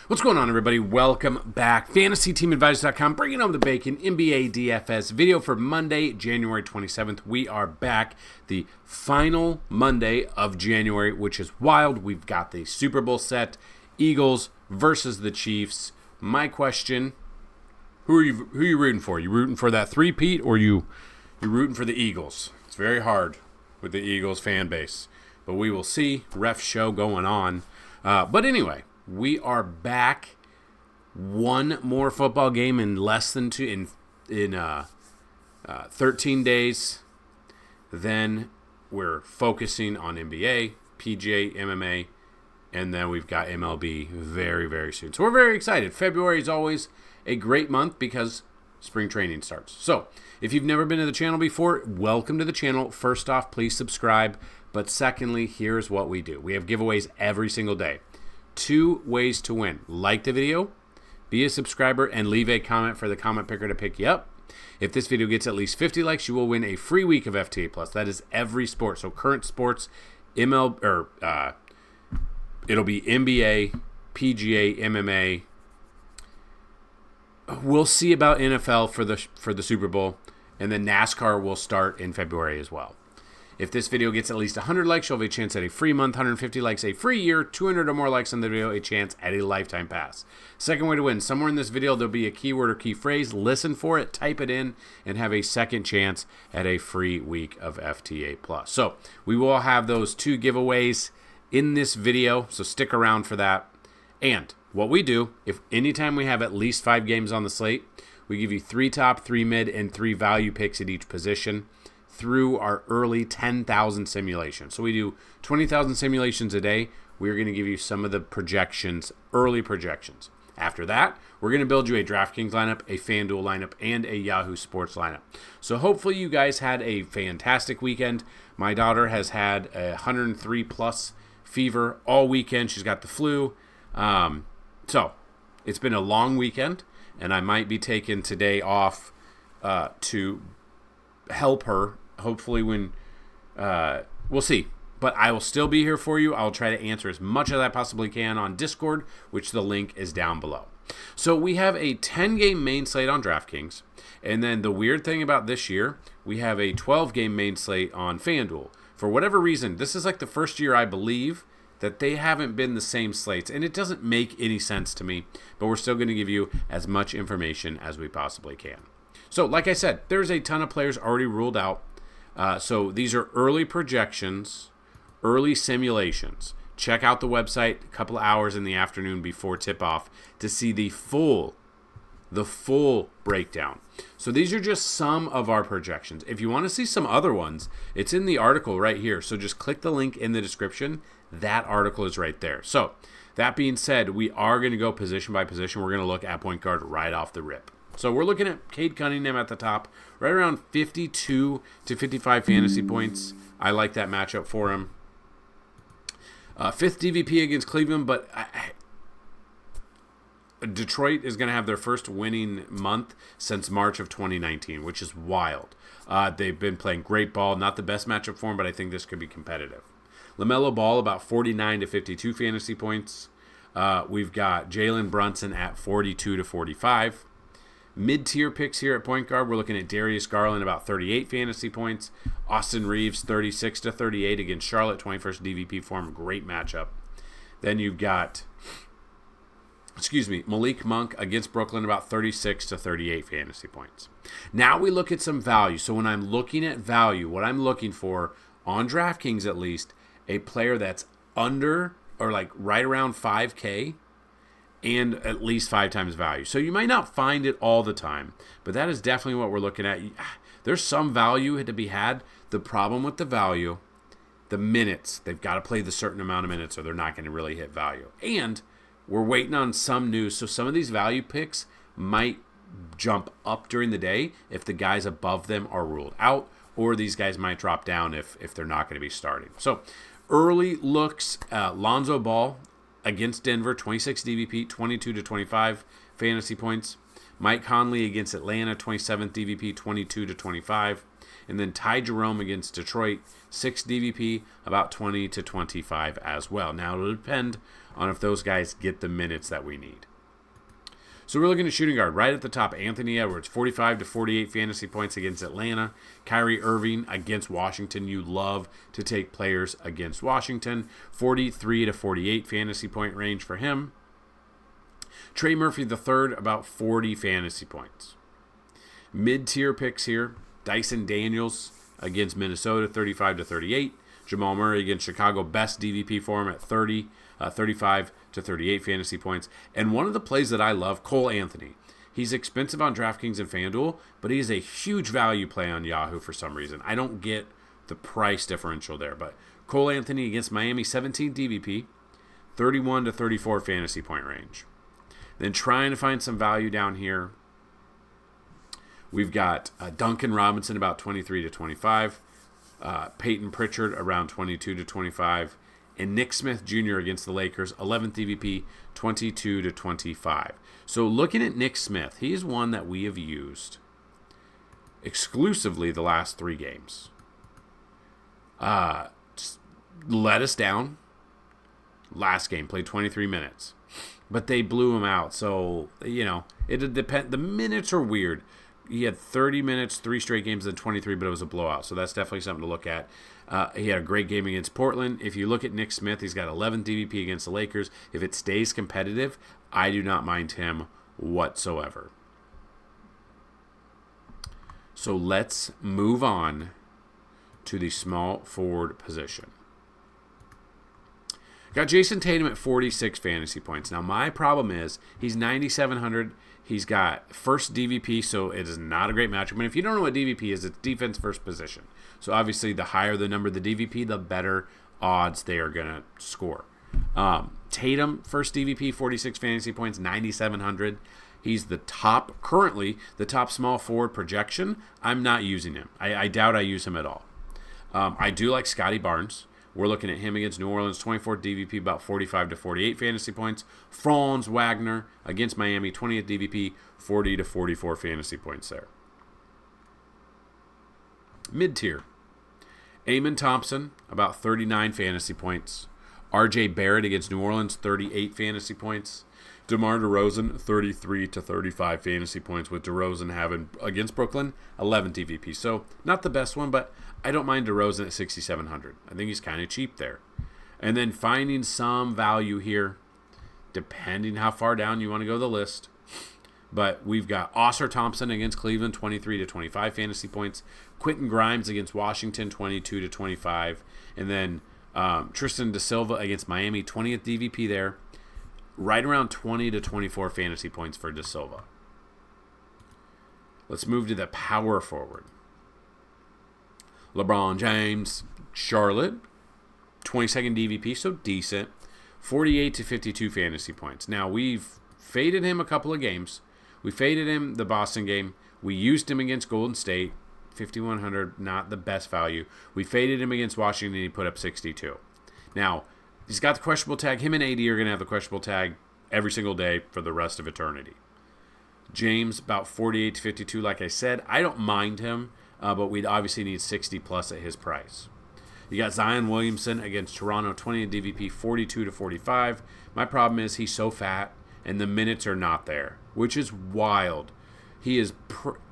What's going on, everybody? Welcome back. FantasyTeamAdvisor.com, bringing home the bacon. NBA DFS video for Monday, January 27th. We are back. The final Monday of January, which is wild. We've got the Super Bowl set. Eagles versus the Chiefs. My question, who are you rooting for? You rooting for that three-peat, or you rooting for the Eagles? It's very hard with the Eagles fan base. But we will see. Ref show going on. But anyway, we are back. One more football game in less than 13 days. Then we're focusing on NBA, PGA, MMA, and then we've got MLB very, very soon. So we're very excited. February is always a great month because spring training starts. So if you've never been to the channel before, welcome to the channel. First off, please subscribe. But secondly, here's what we do. We have giveaways every single day. 2 ways to win. Like the video, be a subscriber, and leave a comment for the comment picker to pick you up. If this video gets at least 50 likes, you will win a free week of FTA Plus. That is every sport. So current sports, it'll be NBA, PGA, MMA. We'll see about NFL for the Super Bowl, and then NASCAR will start in February as well. If this video gets at least 100 likes, you'll have a chance at a free month, 150 likes, a free year, 200 or more likes on the video, a chance at a lifetime pass. Second way to win, somewhere in this video there'll be a keyword or key phrase. Listen for it, type it in, and have a second chance at a free week of FTA Plus. So we will have those 2 giveaways in this video, so stick around for that. And what we do, if anytime we have at least 5 games on the slate, we give you 3 top, 3 mid, and 3 value picks at each position through our early 10,000 simulations. So we do 20,000 simulations a day. We're going to give you some of the projections, early projections. After that, we're going to build you a DraftKings lineup, a FanDuel lineup, and a Yahoo Sports lineup. So hopefully you guys had a fantastic weekend. My daughter has had a 103 plus fever all weekend. She's got the flu. So it's been a long weekend, and I might be taking today off to help her. Hopefully when we'll see, but I will still be here for you. I'll try to answer as much as I possibly can on Discord, which the link is down below. So we have a 10-game main slate on DraftKings, and then the weird thing about this year, we have a 12-game main slate on FanDuel. For whatever reason, this is like the first year, I believe, that they haven't been the same slates, and it doesn't make any sense to me, but we're still going to give you as much information as we possibly can. So like I said, there's a ton of players already ruled out. So these are early projections, early simulations. Check out the website a couple of hours in the afternoon before tip-off to see the full breakdown. So these are just some of our projections. If you want to see some other ones, it's in the article right here. So just click the link in the description. That article is right there. So that being said, we are going to go position by position. We're going to look at point guard right off the rip. So we're looking at Cade Cunningham at the top, right around 52 to 55 fantasy points. I like that matchup for him. 5th DVP against Cleveland, but Detroit is going to have their first winning month since March of 2019, which is wild. They've been playing great ball. Not the best matchup for him, but I think this could be competitive. LaMelo Ball, about 49 to 52 fantasy points. We've got Jalen Brunson at 42 to 45. Mid-tier picks here at point guard, we're looking at Darius Garland, about 38 fantasy points. Austin Reeves, 36 to 38 against Charlotte, 21st DVP form, great matchup. Then you've got, Malik Monk against Brooklyn, about 36 to 38 fantasy points. Now we look at some value. So when I'm looking at value, what I'm looking for, on DraftKings at least, a player that's under or like right around 5K, and at least 5 times value. So you might not find it all the time, but that is definitely what we're looking at. There's some value to be had. The problem with the value, the minutes. They've got to play the certain amount of minutes or they're not going to really hit value. And we're waiting on some news. So some of these value picks might jump up during the day if the guys above them are ruled out, or these guys might drop down if they're not going to be starting. So early looks, Lonzo Ball against Denver, 26 DVP, 22 to 25 fantasy points. Mike Conley against Atlanta, 27th DVP, 22 to 25. And then Ty Jerome against Detroit, 6th DVP, about 20 to 25 as well. Now, it'll depend on if those guys get the minutes that we need. So we're looking at shooting guard. Right at the top, Anthony Edwards, 45 to 48 fantasy points against Atlanta. Kyrie Irving against Washington. You love to take players against Washington. 43 to 48 fantasy point range for him. Trey Murphy III, about 40 fantasy points. Mid-tier picks here. Dyson Daniels against Minnesota, 35 to 38. Jamal Murray against Chicago, best DVP for him at 35 to 38 fantasy points. And one of the plays that I love, Cole Anthony. He's expensive on DraftKings and FanDuel, but he's a huge value play on Yahoo for some reason. I don't get the price differential there, but Cole Anthony against Miami, 17 DVP, 31 to 34 fantasy point range. Then trying to find some value down here. We've got Duncan Robinson about 23 to 25. Peyton Pritchard around 22 to 25. And Nick Smith Jr. against the Lakers, 11th DVP, 22 to 25. So looking at Nick Smith, he's one that we have used exclusively the last 3 games. Just let us down. Last game, played 23 minutes. But they blew him out. So, it'll depend. The minutes are weird. He had 30 minutes, 3 straight games, then 23, but it was a blowout. So that's definitely something to look at. He had a great game against Portland. If you look at Nick Smith, he's got 11 DVP against the Lakers. If it stays competitive, I do not mind him whatsoever. So let's move on to the small forward position. Got Jason Tatum at 46 fantasy points. Now, my problem is he's 9,700. He's got first DVP, so it is not a great matchup. And if you don't know what DVP is, it's defense first position. So obviously, the higher the number of the DVP, the better odds they are going to score. Tatum, first DVP, 46 fantasy points, 9,700. He's currently the top small forward projection. I'm not using him. I doubt I use him at all. I do like Scotty Barnes. We're looking at him against New Orleans, 24th DVP, about 45 to 48 fantasy points. Franz Wagner against Miami, 20th DVP, 40 to 44 fantasy points there. Mid-tier. Amon Thompson, about 39 fantasy points. RJ Barrett against New Orleans, 38 fantasy points. DeMar DeRozan, 33 to 35 fantasy points, with DeRozan having, against Brooklyn, 11 DVP. So, not the best one, but I don't mind DeRozan at 6,700. I think he's kind of cheap there. And then finding some value here, depending how far down you want to go the list. But we've got Oscar Thompson against Cleveland, 23 to 25 fantasy points. Quentin Grimes against Washington, 22 to 25. And then Tristan Da Silva against Miami, 20th DVP there. Right around 20 to 24 fantasy points for Da Silva. Let's move to the power forward. LeBron James, Charlotte, 22nd DVP, so decent. 48 to 52 fantasy points. Now, we've faded him a couple of games. We faded him the Boston game. We used him against Golden State, 5,100, not the best value. We faded him against Washington, he put up 62. Now, he's got the questionable tag. Him and AD are going to have the questionable tag every single day for the rest of eternity. James, about 48 to 52, like I said. I don't mind him, but we'd obviously need 60 plus at his price. You got Zion Williamson against Toronto, 20 DVP, 42 to 45. My problem is he's so fat, and the minutes are not there, which is wild. He is.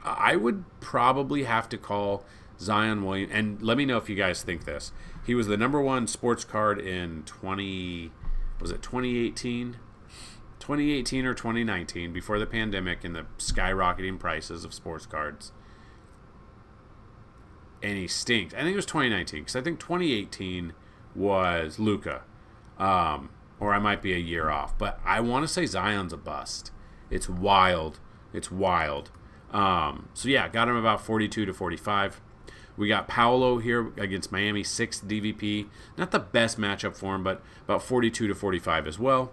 I would probably have to call Zion Williamson, and let me know if you guys think this. He was the number 1 sports card in 2018? 2018 or 2019, before the pandemic and the skyrocketing prices of sports cards. And he stinked. I think it was 2019, because I think 2018 was Luka. Or I might be a year off. But I want to say Zion's a bust. It's wild. It's wild. So yeah, got him about 42 to 45. We got Paolo here against Miami, 6th DVP. Not the best matchup for him, but about 42 to 45 as well.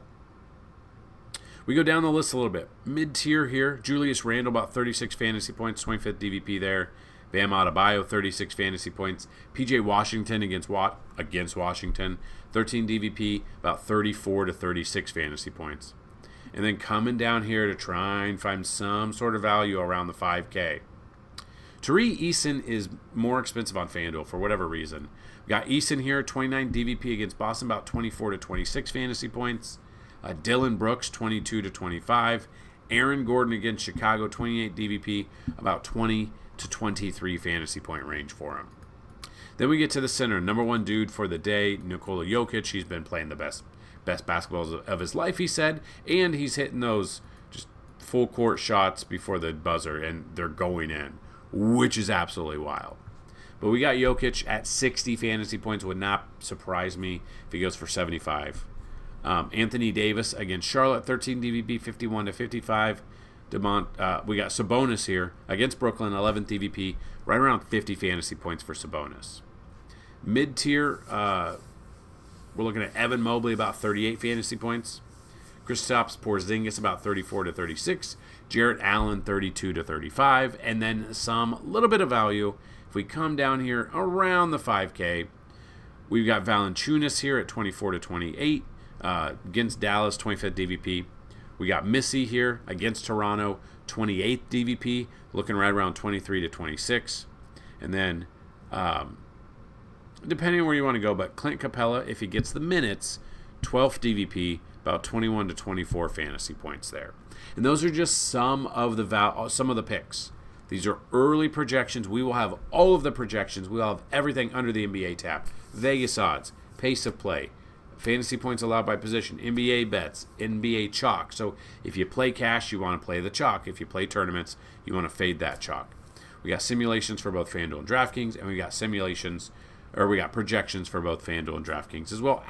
We go down the list a little bit. Mid-tier here, Julius Randle, about 36 fantasy points, 25th DVP there. Bam Adebayo, 36 fantasy points. PJ Washington against Washington, 13 DVP, about 34 to 36 fantasy points. And then coming down here to try and find some sort of value around the 5K. Tari Eason is more expensive on FanDuel for whatever reason. We got Eason here, 29 DVP against Boston, about 24 to 26 fantasy points. Dylan Brooks, 22 to 25. Aaron Gordon against Chicago, 28 DVP, about 20 to 23 fantasy point range for him. Then we get to the center, number one dude for the day, Nikola Jokic. He's been playing the best basketball of his life, he said, and he's hitting those just full court shots before the buzzer, and they're going in, which is absolutely wild. But we got Jokic at 60 fantasy points. Would not surprise me if he goes for 75. Anthony Davis against Charlotte, 13 DVP, 51 to 55. We got Sabonis here against Brooklyn, 11 DVP, right around 50 fantasy points for Sabonis. Mid-tier, we're looking at Evan Mobley, about 38 fantasy points. Kristaps Porzingis, about 34 to 36. Jarrett Allen, 32 to 35. And then some little bit of value. If we come down here around the 5K, we've got Valanciunas here at 24 to 28. Against Dallas, 25th DVP. We got Missy here against Toronto, 28th DVP, looking right around 23 to 26. And then, depending on where you want to go, but Clint Capella, if he gets the minutes, 12th DVP, about 21 to 24 fantasy points there. And those are just some of the picks. These are early projections. We will have all of the projections. We will have everything under the NBA tab. Vegas odds, pace of play, fantasy points allowed by position, NBA bets, NBA chalk. So if you play cash, you want to play the chalk. If you play tournaments, you want to fade that chalk. We got simulations for both FanDuel and DraftKings, and we got projections for both FanDuel and DraftKings, as well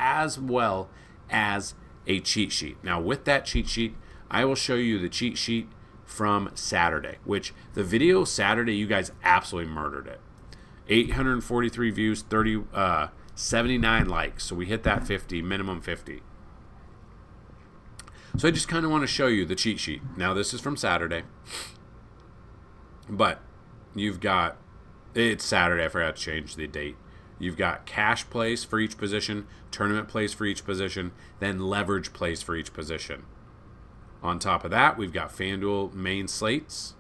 as a cheat sheet. Now, with that cheat sheet, I will show you the cheat sheet from Saturday, which the video Saturday, you guys absolutely murdered it. 843 views, 79 likes. So we hit that 50, minimum 50. So I just kind of want to show you the cheat sheet. Now, this is from Saturday, but it's Saturday. I forgot to change the date. You've got cash plays for each position, tournament plays for each position, then leverage plays for each position. On top of that, we've got FanDuel main slates.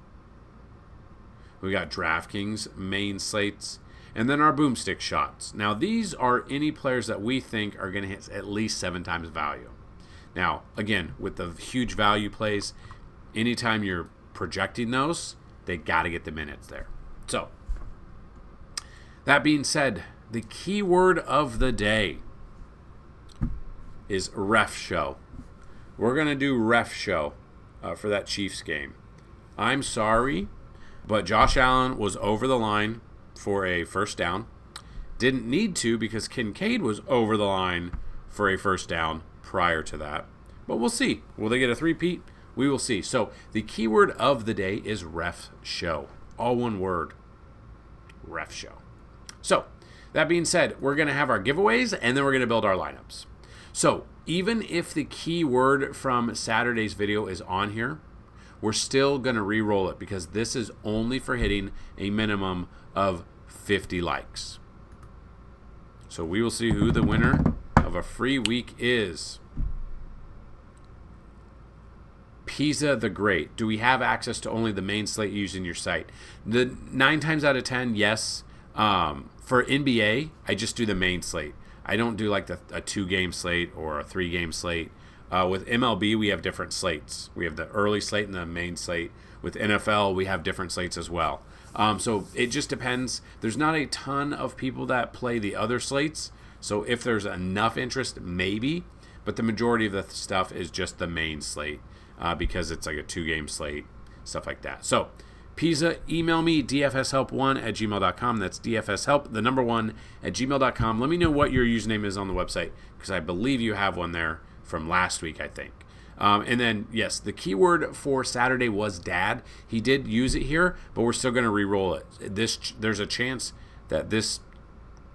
We've got DraftKings main slates. And then our boomstick shots. Now, these are any players that we think are going to hit at least 7 times value. Now, again, with the huge value plays, anytime you're projecting those, they got to get the minutes there. So, that being said, the keyword of the day is ref show. We're going to do ref show for that Chiefs game. I'm sorry, but Josh Allen was over the line for a first down. Didn't need to because Kincaid was over the line for a first down prior to that. But we'll see. Will they get a three-peat? We will see. So the keyword of the day is ref show. All one word. Ref show. So that being said, we're going to have our giveaways and then we're going to build our lineups. So even if the keyword from Saturday's video is on here, we're still going to re-roll it because this is only for hitting a minimum of 50 likes. So we will see who the winner of a free week is. Pisa the Great. Do we have access to only the main slate used in your site? 9 times out of 10, yes. For NBA, I just do the main slate. I don't do like a 2-game slate or a 3-game slate. With MLB, we have different slates. We have the early slate and the main slate. With NFL, we have different slates as well. So it just depends. There's not a ton of people that play the other slates. So if there's enough interest, maybe. But the majority of the stuff is just the main slate because it's like a 2-game slate, stuff like that. So Pisa, email me, dfshelp1@gmail.com. That's dfshelp, the number 1, @gmail.com. Let me know what your username is on the website because I believe you have one there from last week, I think. And then, yes, the keyword for Saturday was dad. He did use it here, but we're still going to re-roll it. There's a chance that this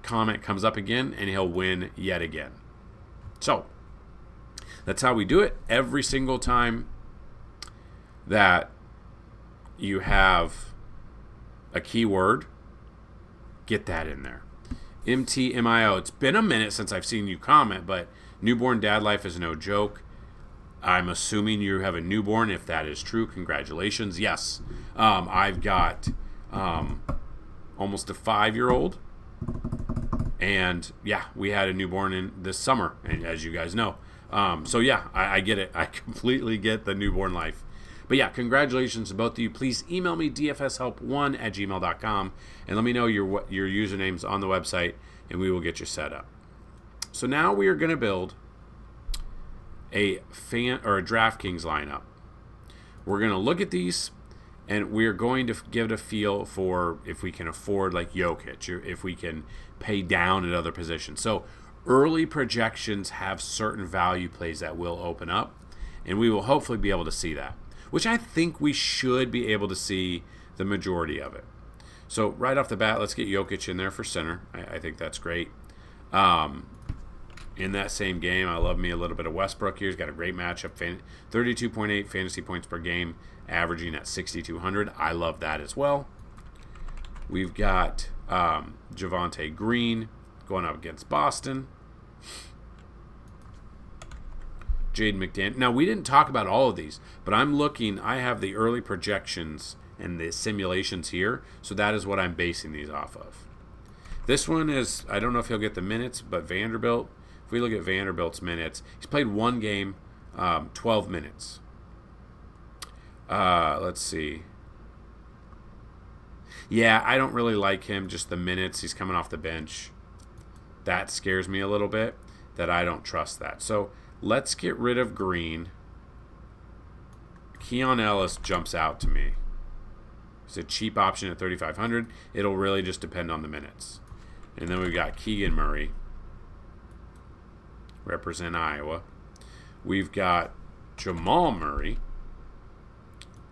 comment comes up again and he'll win yet again. So that's how we do it. Every single time that you have a keyword, get that in there. MTMIO. It's been a minute since I've seen you comment, but newborn dad life is no joke. I'm assuming you have a newborn. If that is true, congratulations. Yes, I've got almost a 5-year-old. And yeah, we had a newborn in this summer, and as you guys know. So yeah, I get it. I completely get the newborn life. But yeah, congratulations to both of you. Please email me dfshelp1@gmail.com and let me know your usernames on the website, and we will get you set up. So now we are going to build a DraftKings lineup. We're going to look at these, and we're going to give it a feel for if we can afford like Jokic, or if we can pay down at other positions. So early projections have certain value plays that will open up, and we will hopefully be able to see that, which I think we should be able to see the majority of it. So right off the bat, let's get Jokic in there for center. I think that's great. In that same game, I love me a little bit of Westbrook here. He's got a great matchup, 32.8 fantasy points per game, averaging at 6,200. I love that as well. We've got Javonte Green going up against Boston. Jaden McDaniels. Now, we didn't talk about all of these, but I'm looking. I have the early projections and the simulations here, so that is what I'm basing these off of. This one is, I don't know if he'll get the minutes, but Vanderbilt, if we look at Vanderbilt's minutes, he's played one game, 12 minutes. Let's see. Yeah, I don't really like him, just the minutes. He's coming off the bench. That scares me a little bit, that I don't trust that. So let's get rid of Green. Keon Ellis jumps out to me. It's a cheap option at 3,500. It'll really just depend on the minutes. And then we've got Keegan Murray, represent Iowa. We've got Jamal Murray.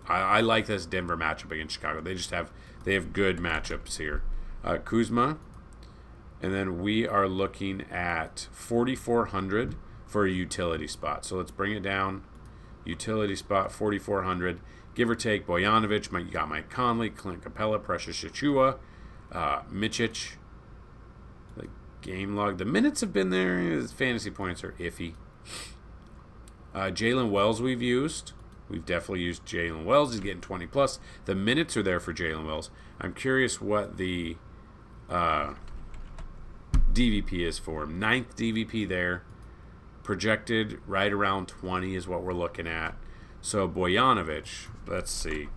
I like this Denver matchup against Chicago. They have good matchups here. Kuzma. And then we are looking at 4,400 for a utility spot. So let's bring it down. Utility spot, 4,400. Give or take, Bojanovic, you got Mike Conley, Clint Capella, Precious Chichua, Micic. The game log. The minutes have been there. His fantasy points are iffy. Jalen Wells we've used. We've definitely used Jalen Wells. He's getting 20 plus. The minutes are there for Jalen Wells. I'm curious what the DVP is for him. 9th DVP there. Projected right around 20 is what we're looking at. So Bojanovic, let's see.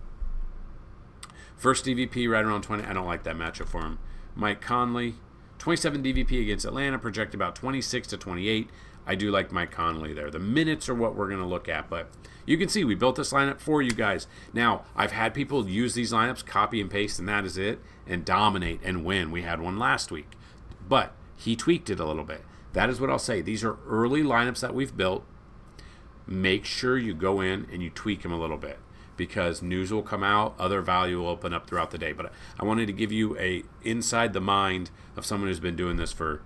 First DVP right around 20. I don't like that matchup for him. Mike Conley, 27 DVP against Atlanta, projected about 26 to 28. I do like Mike Conley there. The minutes are what we're going to look at, but you can see we built this lineup for you guys. Now, I've had people use these lineups, copy and paste, and that is it, and dominate and win. We had one last week, but he tweaked it a little bit. That is what I'll say. These are early lineups that we've built. Make sure you go in and you tweak them a little bit, because news will come out, other value will open up throughout the day. But I wanted to give you a inside the mind of someone who's been doing this for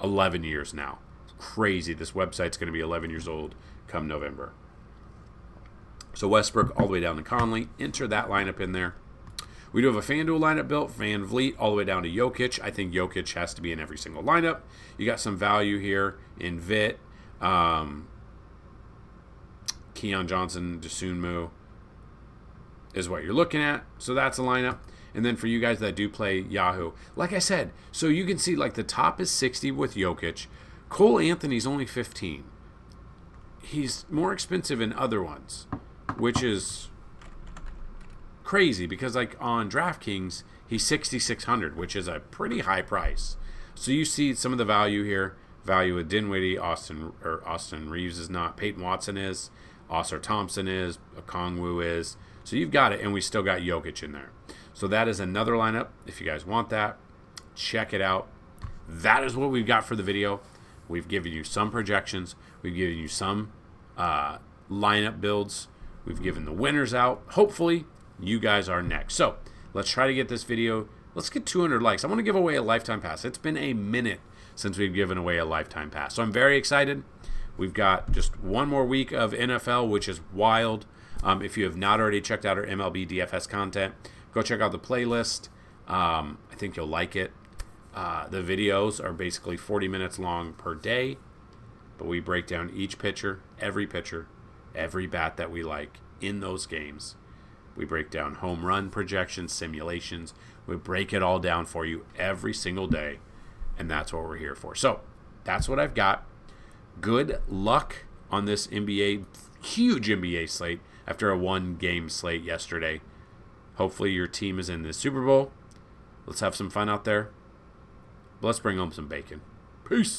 11 years now. It's crazy. This website's going to be 11 years old come November. So Westbrook all the way down to Conley. Enter that lineup in there. We do have a FanDuel lineup built. Van Vliet all the way down to Jokic. I think Jokic has to be in every single lineup. You got some value here in Vit. Keon Johnson, Dosunmu is what you're looking at. So that's a lineup. And then for you guys that do play Yahoo, like I said, so you can see like the top is 60 with Jokic. Cole Anthony's only 15. He's more expensive in other ones, which is crazy because like on DraftKings, he's 6,600, which is a pretty high price. So you see some of the value here. Value with Dinwiddie, Austin Reeves is not. Peyton Watson is. Oscar Thompson is. Okongwu is. So you've got it, and we still got Jokic in there. So that is another lineup. If you guys want that, check it out. That is what we've got for the video. We've given you some projections. We've given you some lineup builds. We've given the winners out. Hopefully, you guys are next. So let's try to get this video. Let's get 200 likes. I want to give away a lifetime pass. It's been a minute since we've given away a lifetime pass. So I'm very excited. We've got just one more week of NFL, which is wild. If you have not already checked out our MLB DFS content, go check out the playlist. I think you'll like it. The videos are basically 40 minutes long per day, but we break down each pitcher, every pitcher, every bat that we like in those games. We break down home run projections, simulations. We break it all down for you every single day, and that's what we're here for. So that's what I've got. Good luck on this huge NBA slate after a 1-game slate yesterday. Hopefully your team is in the Super Bowl. Let's have some fun out there. Let's bring home some bacon. Peace.